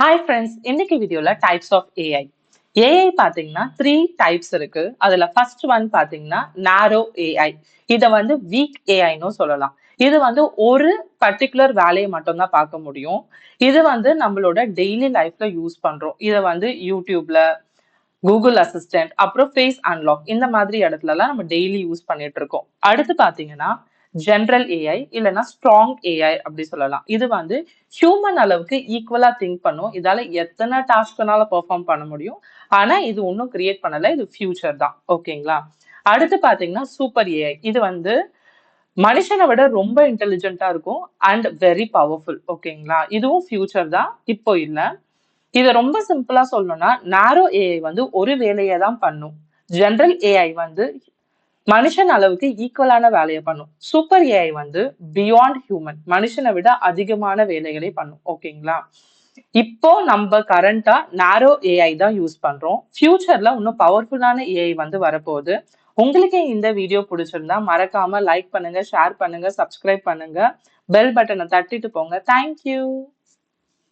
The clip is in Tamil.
ஹாய் ஃப்ரெண்ட்ஸ், இன்னைக்கு வீடியோல டைப்ஸ் ஆஃப் ஏஐ. ஏஐ பாத்தீங்கன்னா 3 டைப்ஸ் இருக்கு. அதுல ஃபர்ஸ்ட் ஒன் பாத்தீங்கன்னா நாரோ ஏஐ. இத வந்து வீக் ஏஐன்னு சொல்லலாம். இது வந்து ஒரு பர்டிகுலர் வேலையை மட்டும் தான் பார்க்க முடியும். இது வந்து நம்மளோட டெய்லி லைஃப்ல யூஸ் பண்றோம். இத வந்து யூடியூப்ல, கூகுள் அசிஸ்டன்ட், அப்புறம் ஃபேஸ் அன்லாக் இந்த மாதிரி இடத்துலலாம் நம்ம டெய்லி யூஸ் பண்ணிட்டு இருக்கோம். அடுத்து பாத்தீங்கன்னா ஜென்ரல் ஏஐ இல்லைன்னா ஸ்ட்ராங் ஏஐ அப்படி சொல்லலாம். இது வந்து ஹியூமன் அளவுக்கு ஈக்குவலா திங்க் பண்ணும். இதால எத்தனை டாஸ்க் வேணாலும் பெர்ஃபார்ம் பண்ண முடியும். ஆனா இது ஒன்றும் கிரியேட் பண்ணல. இது ஃபியூச்சர் தான். ஓகேங்களா? அடுத்து பாத்தீங்கன்னா சூப்பர் ஏஐ. இது வந்து மனுஷனை விட ரொம்ப இன்டெலிஜென்ட்டா இருக்கும் அண்ட் வெரி பவர்ஃபுல். ஓகேங்களா? இதுவும் ஃபியூச்சர் தான், இப்போ இல்ல. இதை ரொம்ப சிம்பிளா சொல்லணும்னா நாரோ ஏஐ வந்து ஒரு வேலையை தான் பண்ணும். ஜென்ரல் ஏஐ வந்து மனுஷன் அளவுக்கு ஈக்குவலான வேலையை பண்ணும். சூப்பர் ஏஐ வந்து பியாண்ட் ஹியூமன், மனுஷனை விட அதிகமான வேலைகளை பண்ணும். ஓகேங்களா? இப்போ நம்ம கரண்டா நாரோ ஏஐ தான் யூஸ் பண்றோம். ஃபியூச்சர்ல இன்னும் பவர்ஃபுல்லான ஏஐ வந்து வரப்போகுது. உங்களுக்கு இந்த வீடியோ பிடிச்சிருந்தா மறக்காம லைக் பண்ணுங்க, ஷேர் பண்ணுங்க, சப்ஸ்கிரைப் பண்ணுங்க, பெல் பட்டனை தட்டிட்டு போங்க. தேங்க்யூ.